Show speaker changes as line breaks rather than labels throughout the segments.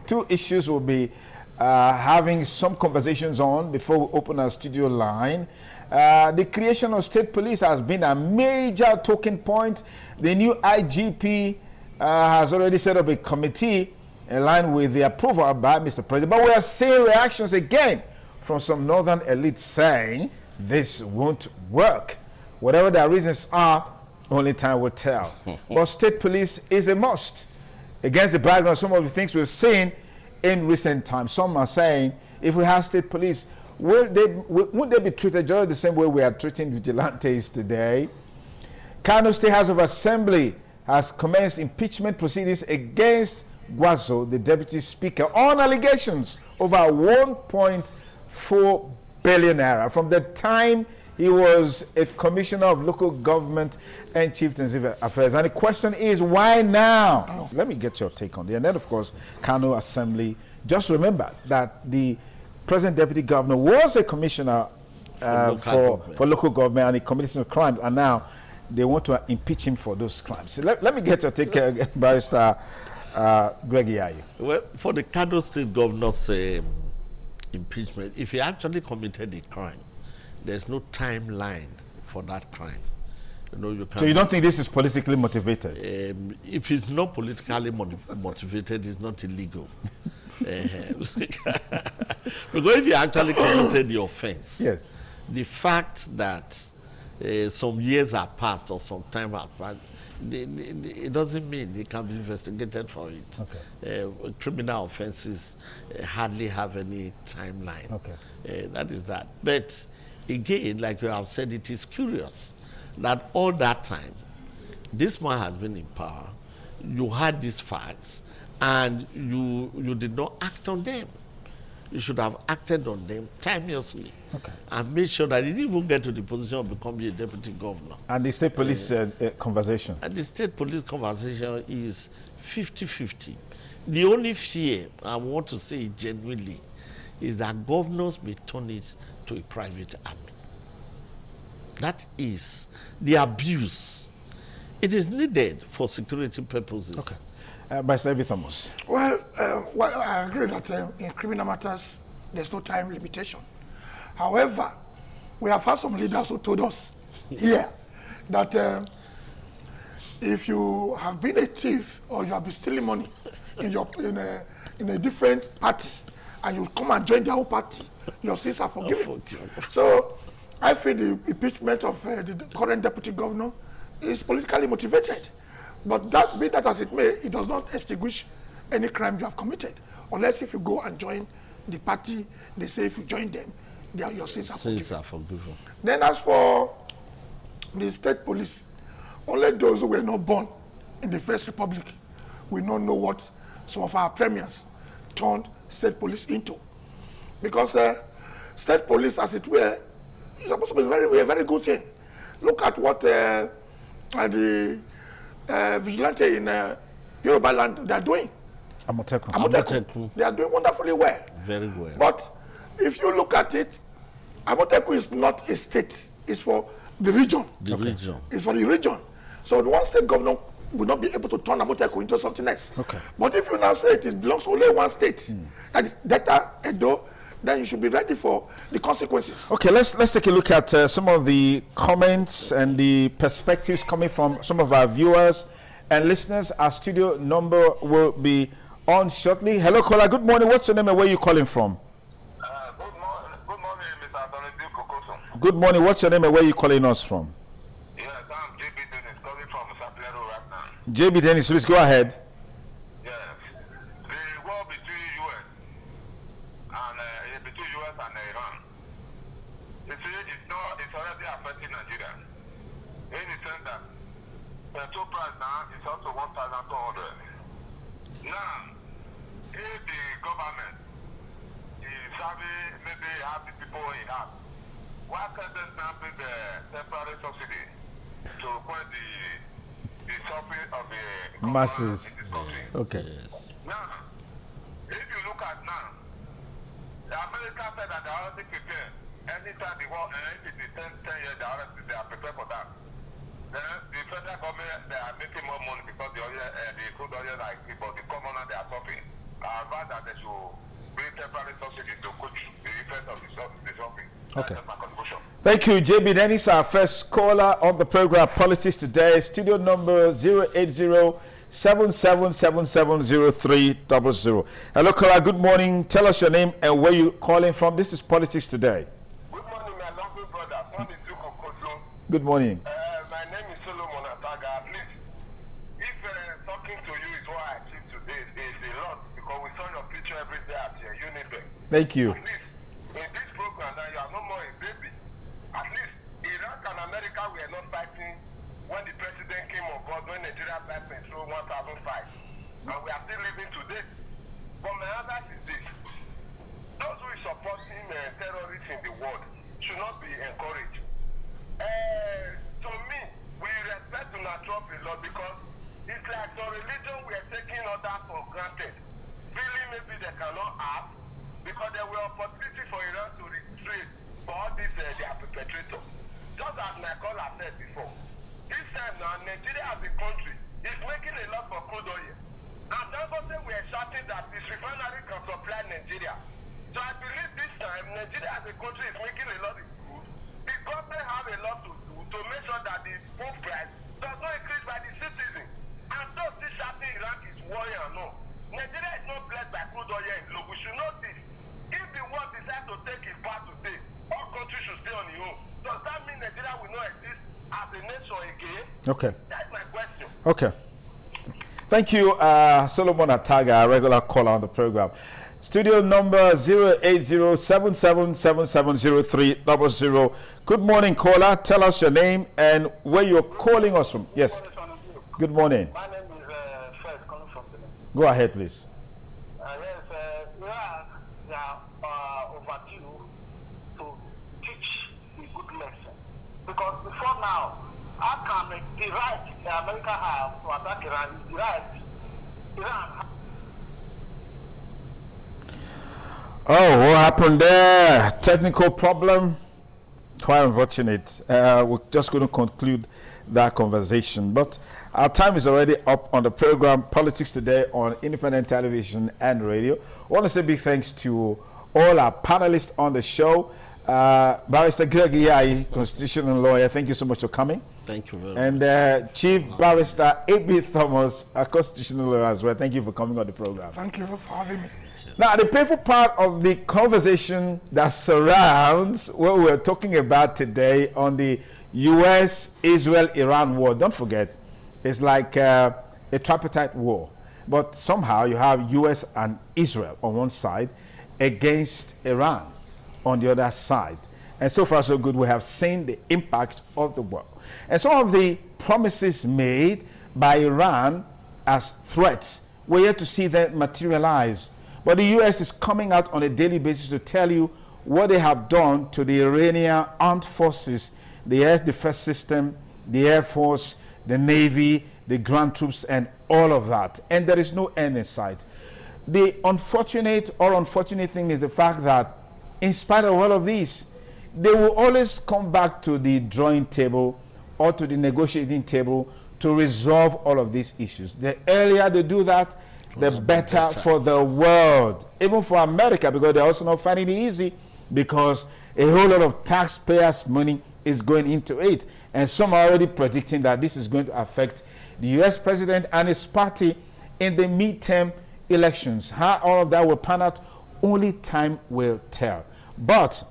two issues we'll be having some conversations on before we open our studio line. The creation of state police has been a major talking point. The new IGP has already set up a committee in line with the approval by Mr. President. But we are seeing reactions again from some northern elites saying this won't work. Whatever their reasons are, only time will tell. But state police is a must. Against the background of some of the things we've seen in recent times, some are saying if we have state police, won't they be treated just the same way we are treating vigilantes today? Kano State House of Assembly has commenced impeachment proceedings against Guazo, the deputy speaker, on allegations over 1.4 billion naira from the time he was a commissioner of local government and chieftaincy affairs. And the question is, why now? Oh. Let me get your take on it. And then, of course, Kano Assembly. Just remember that the present deputy governor was a commissioner for local government, and he committed some crimes, and now they want to impeach him for those crimes. So let me get your take, Barrister Greg Yayi.
Well, for the Kano State governor's impeachment, if he actually committed a crime, there's no timeline for that crime. You
so you don't think this is politically motivated?
If it's not politically motivated, it's not illegal. Because if you actually committed the offense,
yes,
the fact that some years have passed or some time has passed, it doesn't mean it can be investigated for it.
Okay.
Criminal offenses hardly have any timeline.
Okay.
That is that. But again, like you have said, it is curious that all that time, this man has been in power, you had these facts, and you did not act on them. You should have acted on them timeously,
okay,
and made sure that he didn't even get to the position of becoming a deputy governor.
And the state police conversation?
And the state police conversation is 50-50. The only fear, I want to say genuinely, is that governors may turn it to a private army. That is the abuse. It is needed for security purposes.
Okay. By Sebi Thomas.
Well, I agree that in criminal matters, there's no time limitation. However, we have had some leaders who told us here that if you have been a thief or you have been stealing money in a different party and you come and join their own party, your sins are forgiven. So I feel the impeachment of the current deputy governor is politically motivated. But be that as it may, it does not extinguish any crime you have committed. Unless if you go and join the party, they say if you join them, your sins are forgiven. Then as for the state police, only those who were not born in the First Republic will not know what some of our premiers turned state police into. Because state police, as it were, is supposed to be a very good thing. Look at what the vigilante in Yoruba land they are doing. Amotekun. They are doing wonderfully well.
Very well.
But if you look at it, Amotekun is not a state. It's for the region.
The region.
It's for the region. So the one state governor will not be able to turn Amotekun into something else.
Okay.
But if you now say it belongs to only one state, that is Delta, Edo, then you should be ready for the consequences.
Okay, let's take a look at some of the comments and the perspectives coming from some of our viewers and listeners. Our studio number will be on shortly. Hello, caller. Good morning. What's your name and where are you calling from?
Good morning, Mr. Anthony Kokoson.
Good morning. What's your name and where are you calling us from?
Yes, I'm JB Dennis, calling from Saplero right now.
JB Dennis, please go ahead.
Yes. The war between U.S. and Iran, it's already affecting Nigeria. In the sense that petrol price now is up to 1,200. Now, if the government is having maybe happy people in house, why can't they now bring the temporary subsidy to quench the suffering of the
masses? Okay.
Yes. Now, if you look at now, the America said that they are already prepared. Anytime the war ends, if it is 10 years, they are prepared for that. Then the federal government, they are making more money because the crude oil like people, the commoner, they are suffering. advise that they should bring temporary subsidy to coach the effect of the shopping.
Okay.
That's my contribution.
Thank you, JB. Dennis, our first caller on the program, Politics Today. Studio number 080-7777-0300. Hello, caller. Good morning. Tell us your name and where you're calling from. This is Politics Today.
Good morning, my lovely brother. Son is Duke of Koso.
Good morning.
My name is Solomon Ataga. Please, if talking to you is what I achieved today, is a lot because we saw your picture every day at your Unibank.
Thank you.
At least in this program now, you are no more a baby. At least Iraq and America were not fighting when the president came on board, when Nigeria priced petrol 1,005. And we are still living today. But my advice is this. Those who are supporting terrorists in the world should not be encouraged. To me, we respect Donald Trump a lot because it's like the religion we are taking others for granted. Feeling maybe they cannot have because there were opportunity for Iran to retreat for all this their perpetrators. Just as my caller said before, this time now Nigeria as a country is making a lot for crude oil. And that's what we are shouting that this refinery can supply Nigeria. So I believe this time Nigeria as a country is making a lot of crude. The government have a lot to do to make sure that the food price does not increase by the citizens. And those still shouting Iraq is warrior no. Nigeria is not blessed by crude oil in low. We should know this. If the world decides to take its part today, all countries should stay on their own. Does that mean Nigeria will not exist as a nation again?
Okay.
That's my question.
Okay. Thank you, Solomon Ataga, a regular caller on the program. Studio number 080-7777-0300. Good morning, caller. Tell us your name and where you're calling us from. Yes. Good morning.
My name is Fred, calling from the
Go ahead, please.
Iran, they are overdue to teach a good lesson. Because before now, how can the right America have to attack Iran is the right Iran.
Oh, what happened there? Technical problem. Quite unfortunate. We're just going to conclude that conversation. But our time is already up on the program Politics Today on independent television and radio. I want to say big thanks to all our panelists on the show. Barrister Greg Yai, constitutional lawyer, thank you so much for coming.
Thank you very much.
And Chief Barrister A.B. Thomas, a constitutional lawyer as well. Thank you for coming on the program.
Thank you for having me.
Now, the painful part of the conversation that surrounds what we're talking about today on the U.S.-Israel-Iran war, don't forget, it's like a tripartite war. But somehow you have U.S. and Israel on one side against Iran on the other side. And so far, so good, we have seen the impact of the war. And some of the promises made by Iran as threats, we're yet to see them materialize. But the U.S. is coming out on a daily basis to tell you what they have done to the Iranian armed forces, the air defense system, the Air Force, the Navy, the ground troops, and all of that. And there is no end in sight. The unfortunate thing is the fact that in spite of all of this, they will always come back to the drawing table or to the negotiating table to resolve all of these issues. The earlier they do that, the better for the world, even for America, because they're also not finding it easy because a whole lot of taxpayers' money is going into it. And some are already predicting that this is going to affect the U.S. president and his party in the midterm elections. How all of that will pan out, only time will tell. But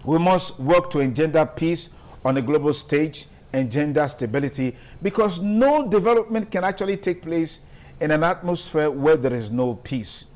we must work to engender peace on a global stage, engender stability, because no development can actually take place in an atmosphere where there is no peace.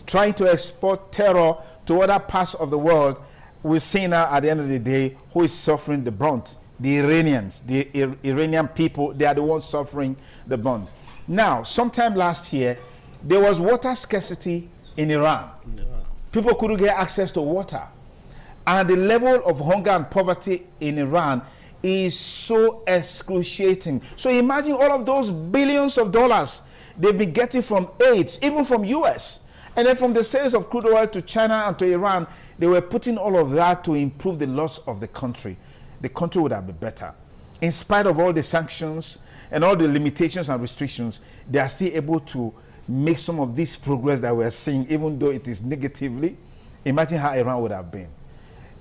Trying to export terror to other parts of the world, we see now at the end of the day who is suffering the brunt. The Iranians, the Iranian people, they are the ones suffering the brunt. Now, sometime last year, there was water scarcity in Iran. People couldn't get access to water. And the level of hunger and poverty in Iran is so excruciating. So imagine all of those billions of dollars they've been getting from aid, even from US. And then from the sales of crude oil to China and to Iran, they were putting all of that to improve the loss of the country. The country would have been better. In spite of all the sanctions and all the limitations and restrictions, they are still able to make some of this progress that we're seeing, even though it is negatively, imagine how Iran would have been.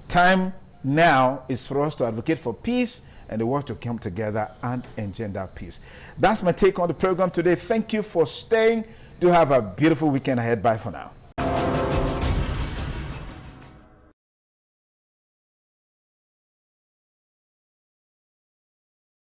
Time now is for us to advocate for peace and the world to come together and engender peace. That's my take on the program today. Thank you for staying. Do have a beautiful weekend ahead. Bye for now.